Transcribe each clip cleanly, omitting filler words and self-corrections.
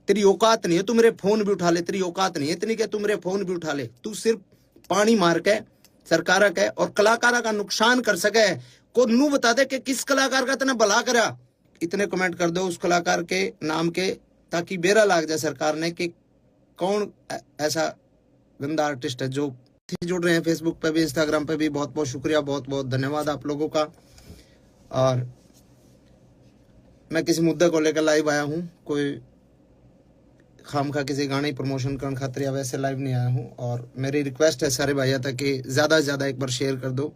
तेरी औकात नहीं है तू मेरे फोन भी उठा ले, तेरी औकात नहीं है इतनी कि तू मेरे फोन भी उठा ले। तू सिर्फ पानी मार के सरकार के और कलाकारा का नुकसान कर सके को नू बता दे कि किस कलाकार का इतना भला करा। इतने कमेंट कर दो उस कलाकार के नाम के, ताकि बेरा लाग जाए सरकार ने कि कौन ऐसा गंदा आर्टिस्ट है। जो जुड़ रहे हैं फेसबुक पे भी, इंस्टाग्राम पे भी, बहुत बहुत शुक्रिया, बहुत बहुत धन्यवाद आप लोगों का। और मैं किसी मुद्दे को लेकर लाइव आया हूँ, कोई खामखा किसी गाने प्रमोशन करने खातिर या वैसे लाइव नहीं आया हूँ। और मेरी रिक्वेस्ट है सारे भाइयों तक कि ज़्यादा से ज़्यादा एक बार शेयर कर दो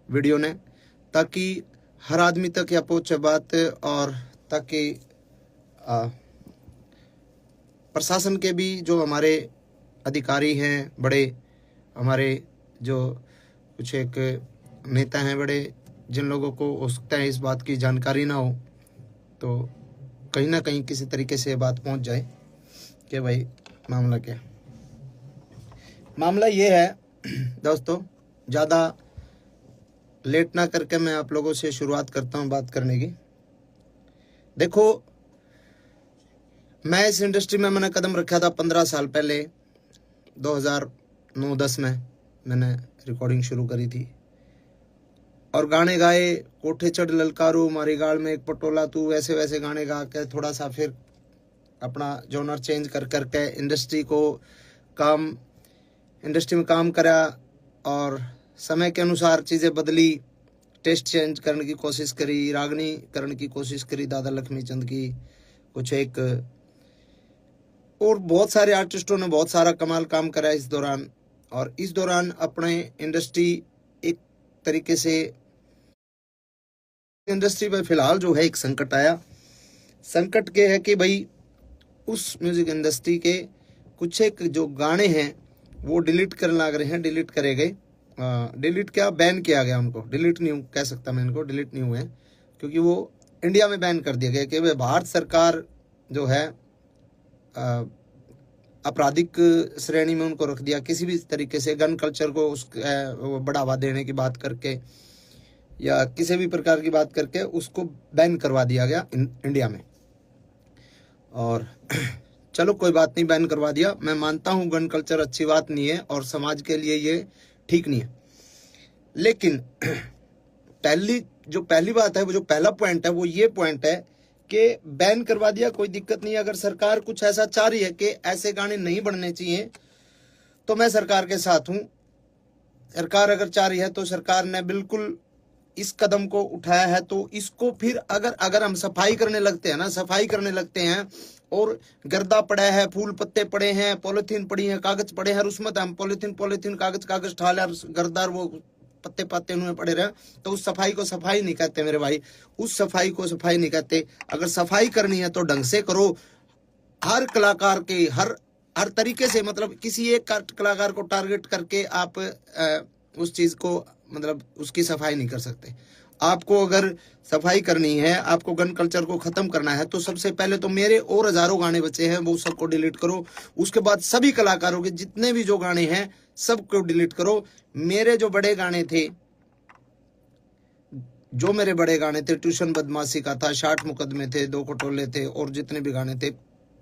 वीडियो ने, ताकि हर आदमी तक या पहुँचे बात, और ताकि प्रशासन के भी जो हमारे अधिकारी हैं बड़े, हमारे जो कुछ एक नेता हैं बड़े, जिन लोगों को हो सकता है इस बात की जानकारी ना हो, तो कहीं ना कहीं किसी तरीके से बात पहुंच जाए कि भाई मामला क्या। मामला ये है दोस्तों, ज़्यादा लेट ना करके मैं आप लोगों से शुरुआत करता हूं बात करने की। देखो, मैं इस इंडस्ट्री में मैंने कदम रखा था 15 साल पहले, 2009-10 में मैंने रिकॉर्डिंग शुरू करी थी और गाने गाए, कोठे चढ़ ललकारू मारी गाल में एक पटोला तू, वैसे वैसे गाने गा के थोड़ा सा फिर अपना जॉनर चेंज कर करके इंडस्ट्री में काम करा और समय के अनुसार चीज़ें बदली, टेस्ट चेंज करने की कोशिश करी, रागनी करने की कोशिश करी दादा लक्ष्मी चंद की, कुछ एक और बहुत सारे आर्टिस्टों ने बहुत सारा कमाल काम करा इस दौरान। और इस दौरान अपने इंडस्ट्री एक तरीके से इंडस्ट्री पे फिलहाल जो है एक संकट आया। संकट के है कि भाई उस म्यूजिक इंडस्ट्री के कुछ एक जो गाने हैं वो डिलीट करने लग रहे हैं, डिलीट करे गए, डिलीट क्या बैन किया गया उनको, डिलीट नहीं कह सकता मैं इनको, डिलीट नहीं हुए हैं क्योंकि वो इंडिया में बैन कर दिया गया कि भाई भारत सरकार जो है आपराधिक श्रेणी में उनको रख दिया, किसी भी तरीके से गन कल्चर को बढ़ावा देने की बात करके या किसी भी प्रकार की बात करके उसको बैन करवा दिया गया इंडिया में। और चलो कोई बात नहीं, बैन करवा दिया, मैं मानता हूँ गन कल्चर अच्छी बात नहीं है और समाज के लिए ये ठीक नहीं है। लेकिन पहली बात है, वो जो पहला पॉइंट है वो ये पॉइंट है कि बैन करवा दिया, कोई दिक्कत नहीं है। अगर सरकार कुछ ऐसा चाह रही है कि ऐसे गाने नहीं बनने चाहिए तो मैं सरकार के साथ हूँ। सरकार अगर चाह रही है तो सरकार ने बिल्कुल इस कदम को उठाया है, तो इसको फिर अगर हम सफाई करने लगते हैं ना, सफाई करने लगते हैं और गर्दा पड़ा है, फूल पत्ते पड़े हैं, पॉलिथीन पड़ी है, कागज पड़े हैं, और उसमें हम पॉलिथीन कागज ठाले और गर्दार वो पत्ते पत्ते उनमें पड़े रहे, तो उस सफाई को सफाई नहीं कहते मेरे भाई, उस सफाई को सफाई नहीं कहते। अगर सफाई करनी है तो ढंग से करो, हर कलाकार के हर तरीके से, मतलब किसी एक कलाकार को टारगेट करके आप उस चीज को मतलब उसकी सफाई नहीं कर सकते। आपको अगर सफाई करनी है, आपको गन कल्चर को खत्म करना है, तो सबसे पहले तो मेरे और हजारों गाने बचे हैं वो सबको डिलीट करो। उसके बाद सभी कलाकारों के जितने भी जो गाने हैं सबको डिलीट करो। मेरे जो बड़े गाने थे, ट्यूशन बदमाशी का था, 60 मुकदमे थे, 2 खटोले थे, और जितने भी गाने थे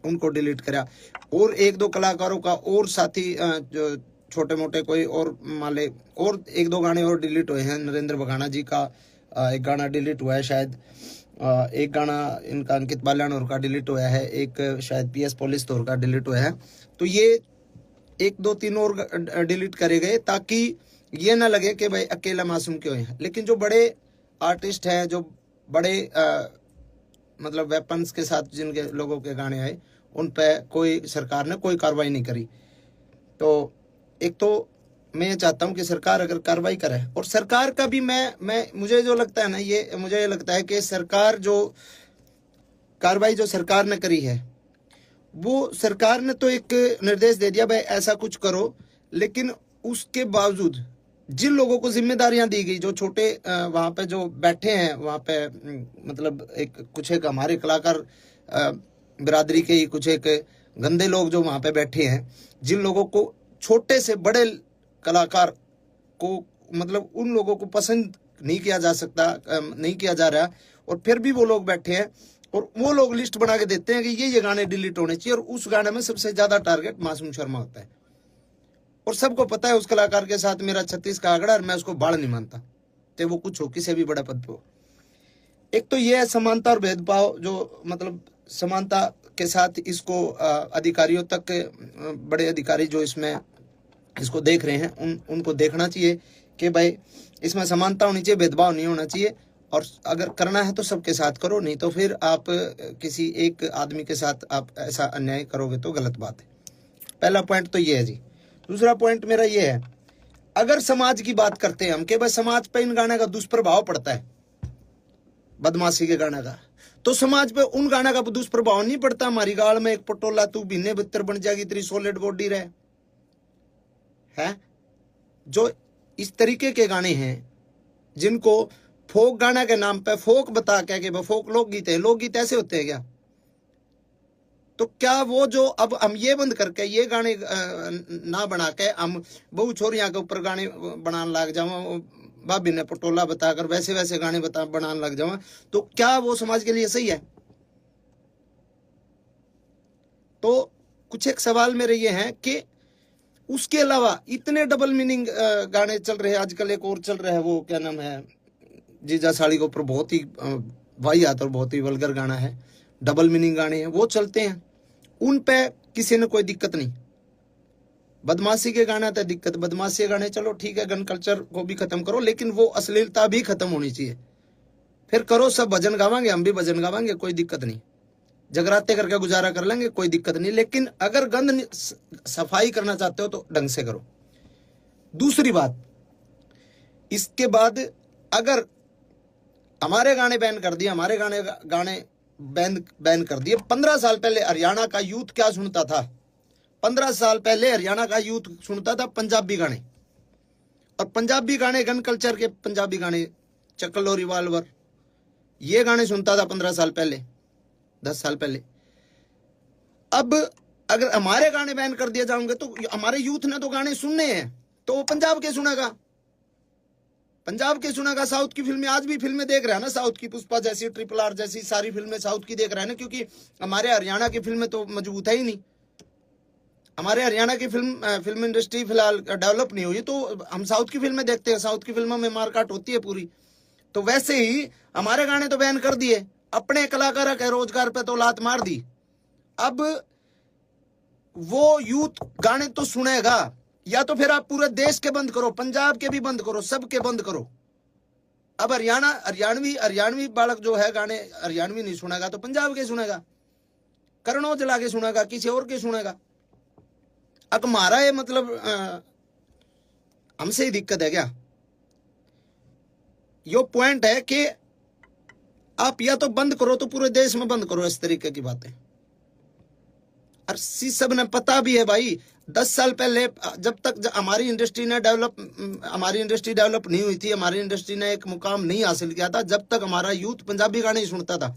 उनको डिलीट करा। और 1-2 कलाकारों का और साथी जो छोटे मोटे कोई और माले और 1-2 गाने और डिलीट हुए हैं। नरेंद्र बघाना जी का एक गाना डिलीट हुआ है शायद, एक गाना इनका अंकित बाल्यानोर का डिलीट हुआ है, एक शायद PS पुलिस तौर का डिलीट हुआ है। तो ये 1-2-3 और डिलीट करे गए ताकि ये ना लगे कि भाई अकेला मासूम क्यों है। लेकिन जो बड़े आर्टिस्ट हैं, जो बड़े मतलब वेपन्स के साथ जिनके लोगों के गाने आए, उन पे कोई सरकार ने कोई कार्रवाई नहीं करी। तो एक तो मैं ये चाहता हूं कि सरकार अगर कार्रवाई करे, और सरकार का भी मुझे जो लगता है ना, ये मुझे लगता है कि सरकार जो कार्रवाई जो सरकार ने करी है, वो सरकार ने तो एक निर्देश दे दिया भाई ऐसा कुछ करो, लेकिन उसके बावजूद जिन लोगों को जिम्मेदारियां दी गई, जो छोटे वहां पे जो बैठे हैं वहां पे, मतलब कुछ एक हमारे कलाकार बिरादरी के ही कुछ एक गंदे लोग जो वहां पे बैठे हैं, जिन लोगों को छोटे से बड़े कलाकार को मतलब उन लोगों को पसंद नहीं किया जा सकता, नहीं किया जा रहा, और फिर भी वो लोग बैठे हैं और वो लोग लिस्ट बना के देते हैं कि ये गाने डिलीट होने चाहिए, और उस गाने में सबसे ज्यादा टारगेट मासूम शर्मा होता है। और सबको पता है उस कलाकार के साथ मेरा 36 का आंकड़ा, और मैं उसको बाढ़ नहीं मानता, चाहे वो कुछ हो, किसी भी बड़े पद पे हो। एक तो ये है समानता और भेदभाव, जो मतलब समानता के साथ इसको अधिकारियों तक, बड़े अधिकारी जो इसमें इसको देख रहे हैं उनको देखना चाहिए कि भाई इसमें समानता होनी चाहिए, भेदभाव नहीं होना चाहिए, और अगर करना है तो सबके साथ करो, नहीं तो फिर आप किसी एक आदमी के साथ आप ऐसा अन्याय करोगे तो गलत बात है। पहला पॉइंट तो ये है जी। दूसरा पॉइंट मेरा ये है, अगर समाज की बात करते हैं हम कि भाई समाज पे इन गाने का दुष्प्रभाव पड़ता है, बदमाशी के गाने का, तो समाज पे उन गाना का दुष्प्रभाव नहीं पड़ता। हमारी गाल में एक पटोला तू बीने बितर बन जाएगी, तेरी सॉलिड बॉडी रहे है। जो इस तरीके के गाने हैं जिनको फोक गाना के नाम पे फोक बता के फोक लोकगीत है, लोकगीत ऐसे होते हैं क्या? तो क्या वो जो अब हम ये बंद करके ये गाने ना बना के हम बहु छोरियां के ऊपर गाने बनाने लग जाओ, भाभी ने पटोला बताकर वैसे वैसे गाने बनाने लग जाओ, तो क्या वो समाज के लिए सही है? तो कुछ एक सवाल मेरे ये हैं कि उसके अलावा इतने डबल मीनिंग गाने चल रहे हैं आजकल। एक और चल रहा है, वो क्या नाम है, जीजा साड़ी के ऊपर बहुत ही वाहियात और बहुत ही वल्गर गाना है, डबल मीनिंग गाने हैं, वो चलते हैं, उन पे किसी ने कोई दिक्कत नहीं। बदमाशी के गाना तो दिक्कत, बदमाशी के गाने चलो ठीक है, गन कल्चर को भी खत्म करो, लेकिन वो अश्लीलता भी खत्म होनी चाहिए। फिर करो, सब भजन गावांगे, हम भी भजन गावांगे, कोई दिक्कत नहीं, जगराते करके गुजारा कर लेंगे, कोई दिक्कत नहीं, लेकिन अगर गंद सफाई करना चाहते हो तो ढंग से करो। दूसरी बात, इसके बाद अगर हमारे गाने बैन कर दिए, हमारे गाने बैन कर दिए, 15 साल पहले हरियाणा का यूथ क्या सुनता था? 15 साल पहले हरियाणा का यूथ सुनता था पंजाबी गाने, और पंजाबी गाने गन कल्चर के पंजाबी गाने, चकलो रिवाल्वर, ये गाने सुनता था 15 साल पहले, 10 साल पहले। अब अगर हमारे गाने बैन कर दिए जाएंगे तो हमारे यूथ ने तो गाने सुनने हैं, तो वो पंजाब के सुनेगा, पंजाब के सुनेगा। साउथ की फिल्में, आज भी फिल्में देख रहा है ना, साउथ की पुष्पा जैसी, ट्रिपल आर जैसी सारी फिल्में साउथ की देख रहा है ना, क्योंकि हमारे हरियाणा की फिल्में तो मजबूत है ही नहीं। हमारे हरियाणा की फिल्म इंडस्ट्री फिलहाल डेवलप नहीं हुई, तो हम साउथ की फिल्में देखते हैं, साउथ की फिल्मों में मारकाट होती है पूरी। तो वैसे ही हमारे गाने तो बैन कर दिए, अपने कलाकारों के रोजगार पे तो लात मार दी। अब वो यूथ गाने तो सुनेगा, या तो फिर आप पूरे देश के बंद करो, पंजाब के भी बंद करो, सबके बंद करो। अब हरियाणवी बालक जो है गाने हरियाणवी नहीं सुनेगा तो पंजाब के सुनेगा, करण औजला के सुनेगा, किसी और के सुनेगा। अब हमारा ये मतलब हमसे ही दिक्कत है क्या? यो पॉइंट है कि आप या तो बंद करो तो पूरे देश में बंद करो इस तरीके की बातें। और सब ने पता भी है भाई, 10 साल पहले जब तक हमारी इंडस्ट्री डेवलप नहीं हुई थी, हमारी इंडस्ट्री ने एक मुकाम नहीं हासिल किया था, जब तक हमारा यूथ पंजाबी गाने ही सुनता था।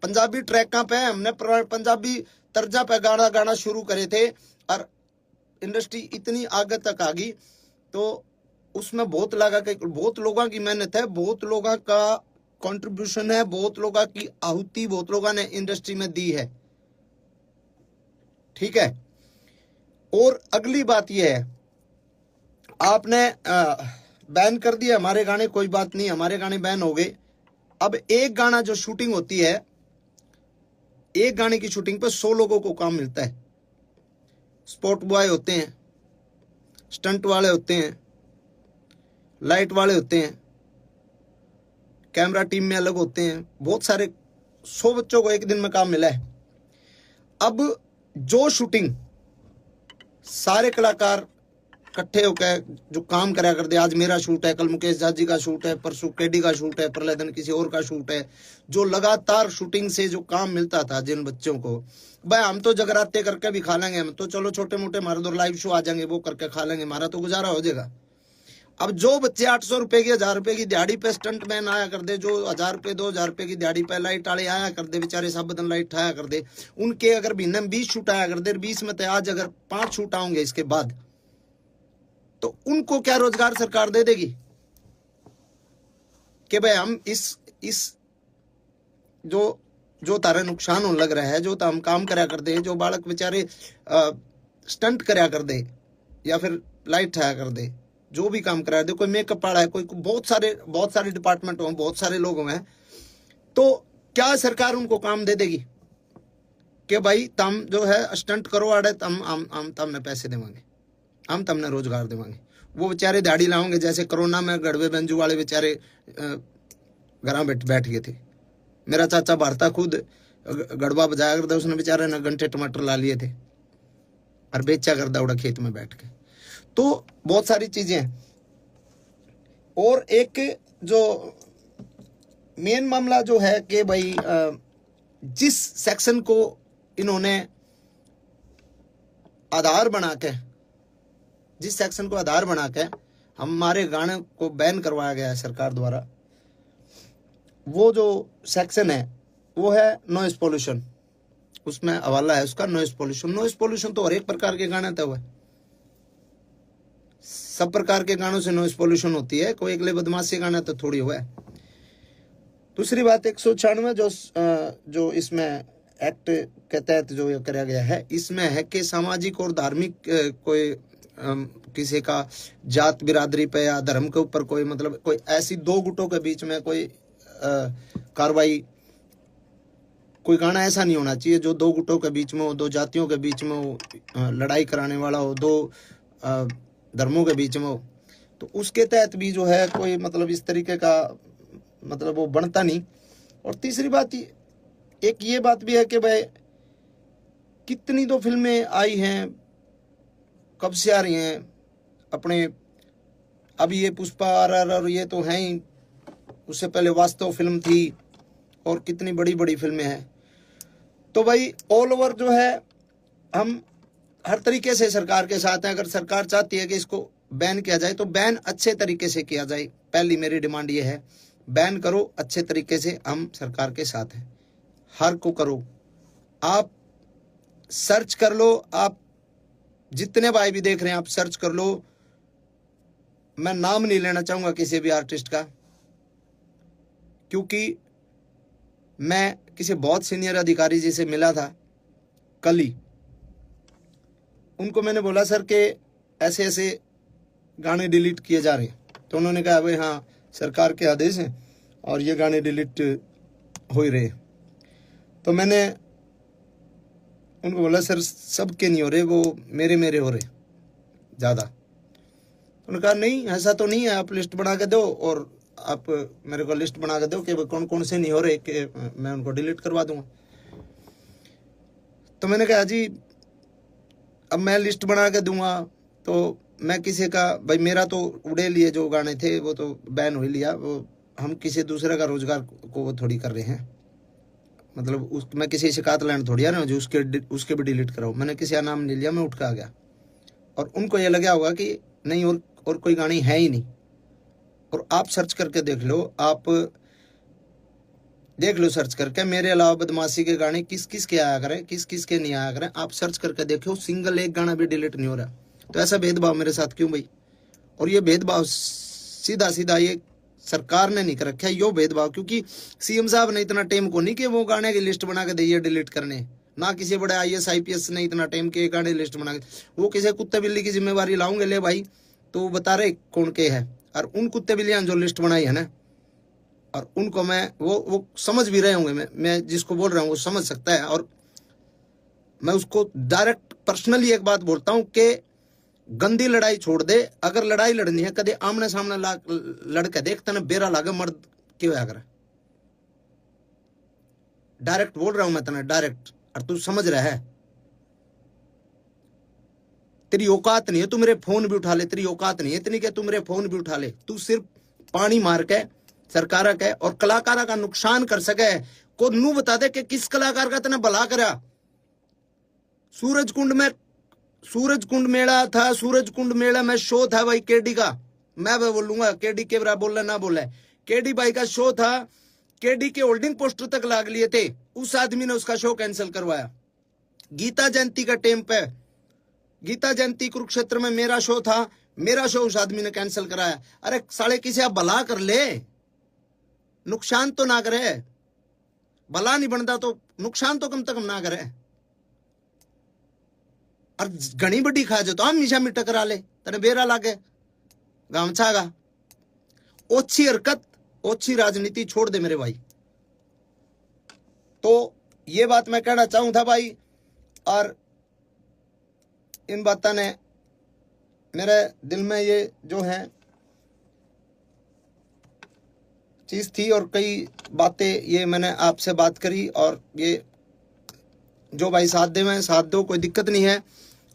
पंजाबी ट्रैकों पे हमने पंजाबी तर्जा पे गाना शुरू करे थे, और इंडस्ट्री इतनी आगे तक आ गई, तो उसमें बहुत लोगों की मेहनत है, बहुत लोगों का कंट्रीब्यूशन है, बहुत लोगों की आहुति बहुत लोगों ने इंडस्ट्री में दी है, ठीक है। और अगली बात यह है, आपने बैन कर दिया हमारे गाने, कोई बात नहीं, हमारे गाने बैन हो गए। अब एक गाना जो शूटिंग होती है, एक गाने की शूटिंग पे 100 लोगों को काम मिलता है। स्पॉट बॉय होते हैं, स्टंट वाले होते हैं, लाइट वाले होते हैं, कैमरा टीम में अलग होते हैं, बहुत सारे 100 बच्चों को एक दिन में काम मिला है। अब जो शूटिंग सारे कलाकार इकट्ठे होकर जो काम करा करते, आज मेरा शूट है, कल मुकेश जाजी का शूट है, परसों केडी का शूट है, प्रलयदन किसी और का शूट है, जो लगातार शूटिंग से जो काम मिलता था जिन बच्चों को, भाई हम तो जगराते करके भी खा लेंगे, हम तो चलो छोटे मोटे हमारे दो लाइव शो आ जाएंगे, वो करके खा लेंगे, हमारा तो गुजारा हो जाएगा। अब जो बच्चे 800 रुपए की 1000 रुपए की दिहाड़ी पे स्टंट मैन आया कर दे, जो 1000 रुपए 2000 रुपए की दिहाड़ी पे लाइट वाले आया कर दे, बेचारे सब बदन लाइट आया कर दे, उनके अगर महीने में 20 शूट आया कर दे, 20 में तो आज अगर 5 शूट आएंगे इसके बाद, तो उनको क्या रोजगार सरकार दे देगी कि भाई हम इस जो जो तारे नुकसान होने लग रहा है, जो हम काम करया कर दे, जो बालक बेचारे स्टंट करया कर दे या फिर लाइट ठाया कर दे, जो भी काम करा दे, कोई मेकअप वाला है, कोई बहुत सारे डिपार्टमेंट हो, बहुत सारे लोग हैं, तो क्या सरकार उनको काम दे देगी कि भाई तुम जो है स्टंट करो आड़े, हम तुमने पैसे देवांगे, हम तुमने रोजगार देवांगे। वो बेचारे दाढ़ी लाओगे, जैसे कोरोना में गड़वे बेंजू वाले बेचारे घर बैठ गए थे। मेरा चाचा भारता खुद गड़बा बजाया करता, उसने बेचारे ने घंटे टमाटर ला लिए थे और बेचा करता उड़ा खेत में बैठ के। तो बहुत सारी चीजें हैं। और एक जो मेन मामला जो है कि भाई जिस सेक्शन को इन्होंने आधार बना के, जिस सेक्शन को आधार बना के हमारे गाने को बैन करवाया गया है सरकार द्वारा, वो जो सेक्शन है वो है नॉइस पोल्यूशन। उसमें हवाला है उसका नॉइस पोल्यूशन। नॉइस पोल्यूशन तो हर एक प्रकार के गाने तो हुए, सब प्रकार के गानों से नॉइस पोल्यूशन होती है, कोई अगले बदमाशी गाना तो थोड़ी हुआ है। दूसरी बात 196 जो इसमें एक्ट के तहत जो ये कराया गया है, इसमें है कि सामाजिक और धार्मिक कोई किसी का जात बिरादरी पे या धर्म के ऊपर कोई मतलब कोई ऐसी दो गुटों के बीच में कोई कार्रवाई, कोई गाना ऐसा नहीं होना चाहिए जो दो गुटों के बीच में हो, दो जातियों के बीच में हो, लड़ाई कराने वाला हो, दो धर्मों के बीच में हो। तो उसके तहत भी जो है कोई मतलब इस तरीके का मतलब वो बनता नहीं। और तीसरी बात एक ये बात भी है कि भाई कितनी तो फिल्में आई हैं, कब से आ रही हैं अपने, अभी ये पुष्पा RR और ये तो हैं ही, उससे पहले वास्तव फिल्म थी और कितनी बड़ी बड़ी फिल्में हैं। तो भाई ऑल ओवर जो है हम हर तरीके से सरकार के साथ हैं। अगर सरकार चाहती है कि इसको बैन किया जाए तो बैन अच्छे तरीके से किया जाए। पहली मेरी डिमांड ये है, बैन करो अच्छे तरीके से, हम सरकार के साथ हैं। हर को करो, आप सर्च कर लो, आप जितने भाई भी देख रहे हैं आप सर्च कर लो। मैं नाम नहीं लेना चाहूंगा किसी भी आर्टिस्ट का, क्योंकि मैं किसी बहुत सीनियर अधिकारी जी से मिला था कल ही। उनको मैंने बोला सर के ऐसे ऐसे गाने डिलीट किए जा रहे हैं, तो उन्होंने कहा भाई हाँ सरकार के आदेश हैं और ये गाने डिलीट हो ही रहे। तो मैंने उनको बोला सर सबके नहीं हो रहे, वो मेरे हो रहे ज़्यादा। उन्होंने कहा नहीं ऐसा तो नहीं है, आप लिस्ट बना के दो और आप मेरे को लिस्ट बना के दो कि कौन कौन से नहीं हो रहे, कि मैं उनको डिलीट करवा दूंगा। तो मैंने कहा जी अब मैं लिस्ट बना के दूंगा तो मैं किसी का भाई, मेरा तो उड़े लिए जो गाने थे वो तो बैन हो ही लिया, वो हम किसी दूसरे का रोजगार को वो थोड़ी कर रहे हैं। मतलब मैं किसी शिकायत लाइन थोड़ी आ रहा हूँ जो उसके भी डिलीट कराऊँ। मैंने किसी का नाम नहीं लिया, मैं उठ के आ गया। और उनको ये लगा होगा कि नहीं और कोई गाने है ही नहीं। और आप सर्च करके देख लो, आप देख लो सर्च करके, मेरे अलावा बदमाशी के गाने किस किस के आया करें, किस किस के नहीं आया करें, आप सर्च करके देखो, सिंगल एक गाना भी डिलीट नहीं हो रहा। तो ऐसा भेदभाव मेरे साथ क्यों भाई? और ये भेदभाव सीधा सीधा ये सरकार ने नहीं कर रखा है, यो भेदभाव, क्योंकि CM साहब ने इतना टाइम को नहीं कि वो गाने की लिस्ट बना के दे डिलीट करने, ना किसी बड़े IAS IPS ने इतना टाइम के गाने लिस्ट बना के, वो किसी कुत्ते बिल्ली की जिम्मेवारी लाऊंगे ले भाई, तो बता रहे कौन के है। और उन कुत्ते बिल्लियां जो लिस्ट बनाई है ना, और उनको मैं वो समझ भी रहे होंगे, मैं जिसको बोल रहा हूँ वो समझ सकता है। और मैं उसको डायरेक्ट पर्सनली एक बात बोलता हूँ कि गंदी लड़ाई छोड़ दे। अगर लड़ाई लड़नी है कदे आमने सामने लड़के देखते ना बेरा लागे मर्द क्यों आकर। डायरेक्ट बोल रहा हूं मैं तने डायरेक्ट, और तू समझ रहा है। तेरी औकात नहीं है तू मेरे फोन भी उठा ले, तेरी औकात नहीं है इतनी कि तू मेरे फोन भी उठा ले। तू सिर्फ पानी मार के सरकार के और कलाकारा का नुकसान कर सके को नू बता दे कि किस कलाकार का तने भला करा। सूरज कुंड मेला था, सूरज कुंड मेला में शो था भाई केडी का, मैं बोलूंगा केडी के बराबर बोलना ना बोले, केडी भाई का शो था, केडी के होल्डिंग पोस्टर तक लाग लिए थे, उस आदमी ने उसका शो कैंसिल करवाया। गीता जयंती का टाइम पे, गीता जयंती कुरुक्षेत्र में मेरा शो था, मेरा शो उस आदमी ने कैंसिल कराया। अरे साले किसी आप भला कर ले, नुकसान तो ना करे। भला नहीं बनता तो नुकसान तो कम से कम ना करे। और घनी बड़ी खा जो तो हम मिशा मिट करा ले तने बेरा लागे गामछागा। ओछी हरकत ओछी राजनीति छोड़ दे मेरे भाई। तो ये बात मैं कहना चाहूं था भाई, और इन बातों ने मेरे दिल में ये जो है चीज थी, और कई बातें ये मैंने आपसे बात करी, और ये जो भाई साथ दे मैं साथ दो, कोई दिक्कत नहीं है।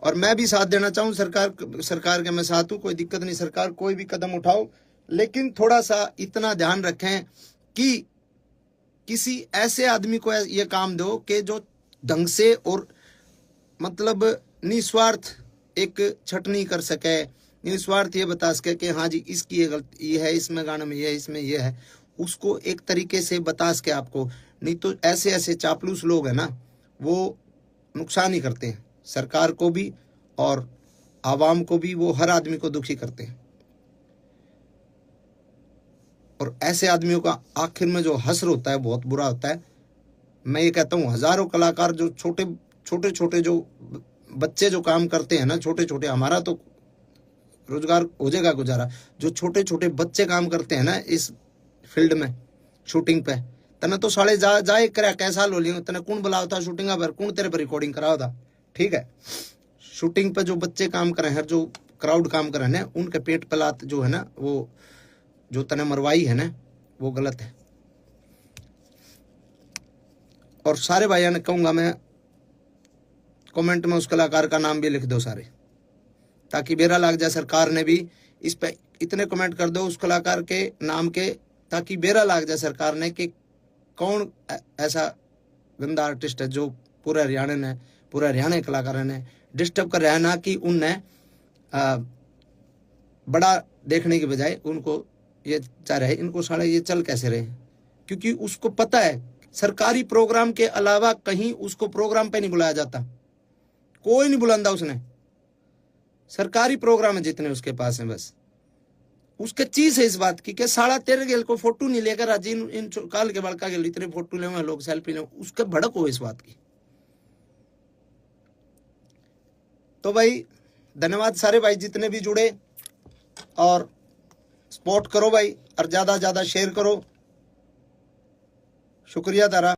और मैं भी साथ देना चाहूँ सरकार के मैं साथ हूँ, कोई दिक्कत नहीं, सरकार कोई भी कदम उठाओ, लेकिन थोड़ा सा इतना ध्यान रखें कि किसी ऐसे आदमी को ये काम दो कि जो ढंग से और मतलब निस्वार्थ एक छटनी कर सके, निस्वार्थ ये बता सके कि हाँ जी इसकी ये गलती ये है, इसमें गाने में ये है, इसमें ये है, उसको एक तरीके से बता सके आपको। नहीं तो ऐसे ऐसे चापलूस लोग हैं ना, वो नुकसान ही करते हैं सरकार को भी और आवाम को भी, वो हर आदमी को दुखी करते हैं। और ऐसे आदमियों का आखिर में जो हश्र होता है बहुत बुरा होता है। मैं ये कहता हूँ हजारों कलाकार जो छोटे छोटे जो बच्चे जो काम करते हैं ना, छोटे छोटे, हमारा तो रोजगार हो जाएगा गुजारा, जो छोटे छोटे बच्चे काम करते हैं ना इस फील्ड में शूटिंग पे, तने तो साले जाए करा कैसा लो लियो, तने कौन बुलाओ था शूटिंग पर, कौन तेरे पर रिकॉर्डिंग कराओ था। ठीक है, शूटिंग पे जो बच्चे काम कर रहे हैं, जो क्राउड काम कर रहे हैं, उनके पेट पलात जो है ना, वो जो तने मरवाई है ना, वो गलत है। और सारे भाइयों ने कहूंगा मैं, कमेंट में उस कलाकार का नाम भी लिख दो सारे, ताकि बेरा लग जाए सरकार ने भी इस पे इतने कमेंट कर दो उस कलाकार के नाम के, ताकि बेरा लग जाए सरकार ने कि कौन ऐसा गंदा आर्टिस्ट है जो पूरे हरियाणा कलाकारों ने डिस्टर्ब कर रहा है, ना कि उनने बड़ा देखने के बजाय उनको ये चाह रहे इनको साले ये चल कैसे रहे, क्योंकि उसको पता है सरकारी प्रोग्राम के अलावा कहीं उसको प्रोग्राम पे नहीं बुलाया जाता, कोई नहीं बुलांदा उसने, सरकारी प्रोग्राम है जितने उसके पास है, बस उसके चीज है इस बात की कि साला तेरे गेल को फोटो नहीं लेकर आज इन काल के बड़का गेल इतने फोटो ले लोग सेल्फी ले, उसके भड़क हो इस बात की। तो भाई धन्यवाद सारे भाई जितने भी जुड़े, और सपोर्ट करो भाई, और ज्यादा शेयर करो। शुक्रिया तारा।